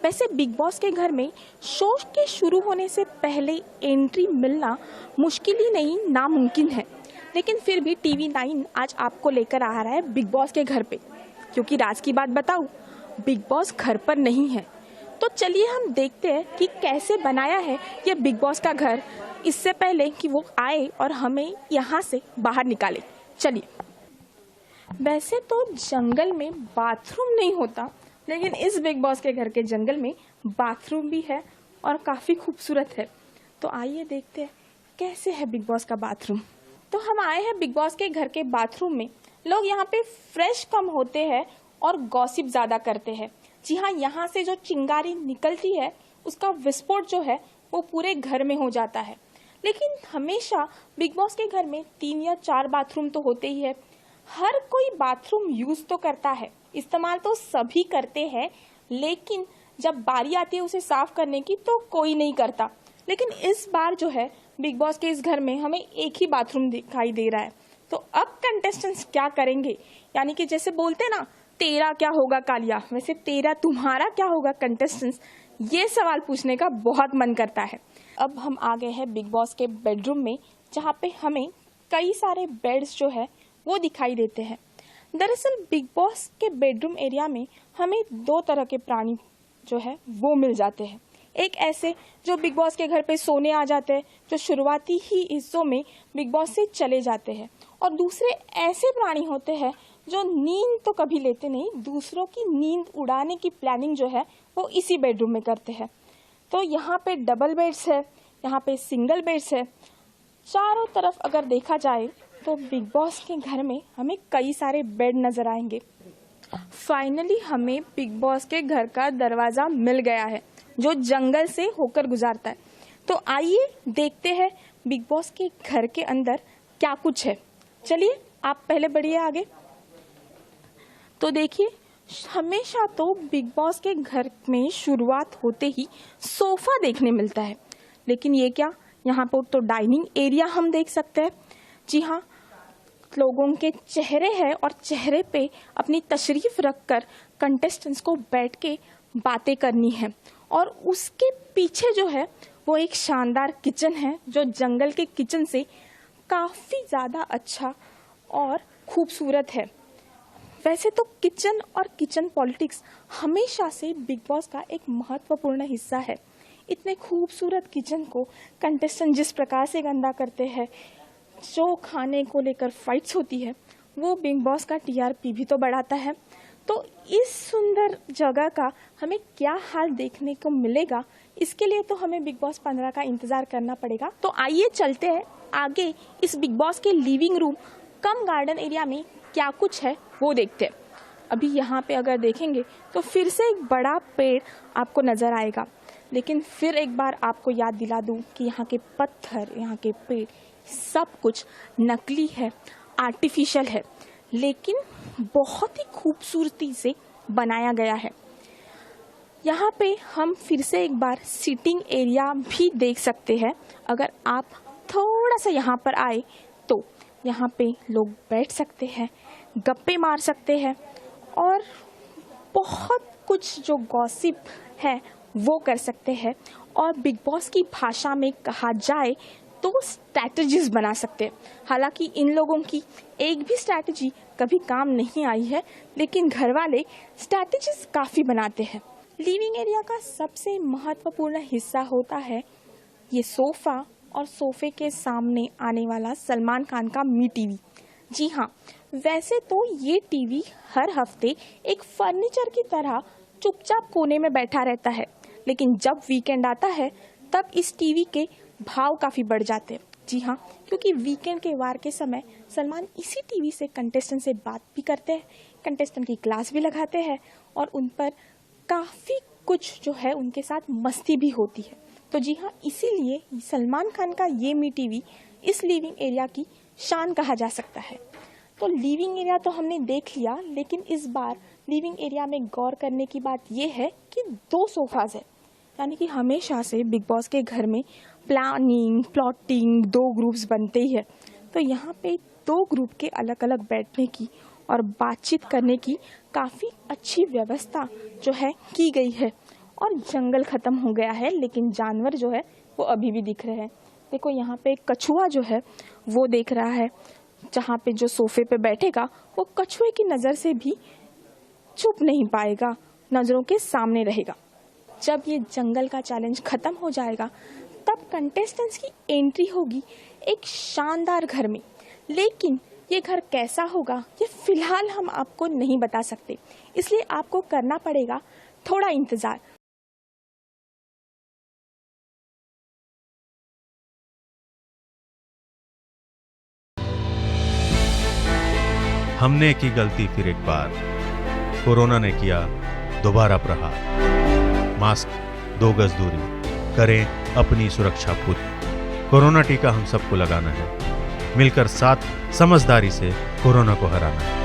वैसे big boss के घर में शो के शुरू होने से पहले एंट्री मिलना मुश्किल ही नहीं नामुमकिन है, लेकिन फिर भी टीवी 9 आज आपको लेकर आ रहा है बिग बॉस के घर पे। क्योंकि राज की बात बताऊं, बिग बॉस घर पर नहीं है। तो चलिए हम देखते हैं कि कैसे बनाया है ये बिग बॉस का घर, इससे पहले कि वो आए और हमें यहाँ से बाहर निकाले। चलिए। वैसे तो जंगल में बाथरूम नहीं होता, लेकिन इस बिग बॉस के घर के जंगल में बाथरूम भी है और काफ़ी खूबसूरत है। तो आइए देखते हैं कैसे है बिग बॉस का बाथरूम। तो हम आए हैं बिग बॉस के घर के बाथरूम में। लोग यहाँ पे फ्रेश कम होते हैं और गॉसिप ज़्यादा करते हैं। जी हाँ, यहाँ से जो चिंगारी निकलती है उसका विस्फोट जो है वो पूरे घर में हो जाता है। लेकिन हमेशा बिग बॉस के घर में 3 या 4 बाथरूम तो होते ही है। हर कोई बाथरूम यूज तो करता है, इस्तेमाल तो सभी करते हैं, लेकिन जब बारी आती है उसे साफ करने की तो कोई नहीं करता। लेकिन इस बार जो है बिग बॉस के इस घर में हमें एक ही बाथरूम दिखाई दे रहा है। तो अब कंटेस्टेंट्स क्या करेंगे, यानी कि जैसे बोलते ना तेरा क्या होगा कालिया, वैसे तेरा तुम्हारा क्या होगा कंटेस्टेंट्स, ये सवाल पूछने का बहुत मन करता है। अब हम आ गए हैं बिग बॉस के बेडरूम में, जहाँ पे हमें कई सारे बेड्स जो है वो दिखाई देते हैं। दरअसल बिग बॉस के बेडरूम एरिया में हमें 2 तरह के प्राणी जो है वो मिल जाते हैं। एक ऐसे जो बिग बॉस के घर पे सोने आ जाते हैं, जो शुरुआती ही हिस्सों में बिग बॉस से चले जाते हैं, और दूसरे ऐसे प्राणी होते हैं जो नींद तो कभी लेते नहीं, दूसरों की नींद उड़ाने की प्लानिंग जो है वो इसी बेडरूम में करते हैं। तो यहाँ पे डबल बेड्स है, यहाँ पे सिंगल बेड्स है। चारों तरफ अगर देखा जाए तो बिग बॉस के घर में हमें कई सारे बेड नजर आएंगे। फाइनली हमें बिग बॉस के घर का दरवाजा मिल गया है, जो जंगल से होकर गुजरता है। तो आइए देखते हैं बिग बॉस के घर के अंदर क्या कुछ है। चलिए आप पहले बढ़िए आगे। तो देखिए, हमेशा तो बिग बॉस के घर में शुरुआत होते ही सोफा देखने मिलता है, लेकिन ये क्या, यहाँ पर तो डाइनिंग एरिया हम देख सकते हैं। जी हाँ, लोगों के चेहरे हैं और चेहरे पे अपनी तशरीफ रखकर कंटेस्टेंट्स को बैठ के बातें करनी है। और उसके पीछे जो है वो एक शानदार किचन है, जो जंगल के किचन से काफ़ी ज़्यादा अच्छा और खूबसूरत है। वैसे तो किचन और किचन पॉलिटिक्स हमेशा से बिग बॉस का एक महत्वपूर्ण हिस्सा है। इतने खूबसूरत किचन को कंटेस्टेंट जिस प्रकार से गंदा करते हैं, जो खाने को लेकर फाइट्स होती है, वो बिग बॉस का टीआरपी भी तो बढ़ाता है। तो इस सुंदर जगह का हमें क्या हाल देखने को मिलेगा, इसके लिए तो हमें बिग बॉस 15 का इंतजार करना पड़ेगा। तो आइए चलते हैं आगे, इस बिग बॉस के living room cum garden area में क्या कुछ है वो देखते हैं। अभी यहाँ पे अगर देखेंगे तो फिर से एक बड़ा पेड़ आपको नजर आएगा, लेकिन फिर एक बार आपको याद दिला दूं कि यहाँ के पत्थर, यहाँ के पेड़ सब कुछ नकली है, आर्टिफिशियल है, लेकिन बहुत ही खूबसूरती से बनाया गया है। यहाँ पे हम फिर से एक बार सीटिंग एरिया भी देख सकते हैं। अगर आप थोड़ा सा यहाँ पर आए तो यहाँ पे लोग बैठ सकते हैं, गप्पे मार सकते हैं और बहुत कुछ जो गॉसिप है वो कर सकते हैं। और बिग बॉस की भाषा में कहा जाए तो वो स्ट्रैटेजीज बना सकते हैं। हालांकि इन लोगों की एक भी स्ट्रैटेजी कभी काम नहीं आई है, लेकिन घर वाले स्ट्रैटेजीज काफ़ी बनाते हैं। लिविंग एरिया का सबसे महत्वपूर्ण हिस्सा होता है ये सोफ़ा, और सोफ़े के सामने आने वाला सलमान खान का मी टीवी। जी हाँ, वैसे तो ये टीवी हर हफ्ते एक फर्नीचर की तरह चुपचाप कोने में बैठा रहता है, लेकिन जब वीकेंड आता है तब इस टीवी के भाव काफ़ी बढ़ जाते हैं। जी हाँ, क्योंकि वीकेंड के वार के समय सलमान इसी टीवी से कंटेस्टेंट से बात भी करते हैं, कंटेस्टेंट की क्लास भी लगाते हैं और उन पर काफ़ी कुछ जो है उनके साथ मस्ती भी होती है। तो जी हाँ, इसीलिए सलमान खान का ये मी टीवी इस लिविंग एरिया की शान कहा जा सकता है। तो लिविंग एरिया तो हमने देख लिया, लेकिन इस बार लिविंग एरिया में गौर करने की बात यह है कि 2 सोफाज है, यानी कि हमेशा से बिग बॉस के घर में प्लानिंग, प्लॉटिंग 2 ग्रुप्स बनते ही है। तो यहाँ पे 2 ग्रुप के अलग अलग बैठने की और बातचीत करने की काफ़ी अच्छी व्यवस्था जो है की गई है। और जंगल ख़त्म हो गया है, लेकिन जानवर जो है वो अभी भी दिख रहे हैं। देखो यहाँ पे कछुआ जो है वो देख रहा है, जहाँ पे जो सोफे पे बैठेगा वो कछुए की नज़र से भी छुप नहीं पाएगा, नज़रों के सामने रहेगा। जब ये जंगल का चैलेंज ख़त्म हो जाएगा तब कंटेस्टेंट्स की एंट्री होगी एक शानदार घर में, लेकिन ये घर कैसा होगा ये फ़िलहाल हम आपको नहीं बता सकते, इसलिए आपको करना पड़ेगा थोड़ा इंतज़ार। हमने की गलती फिर एक बार, कोरोना ने किया दोबारा प्रहार। मास्क, 2 गज दूरी, करें अपनी सुरक्षा खुद। कोरोना टीका हम सबको लगाना है, मिलकर साथ समझदारी से कोरोना को हराना है।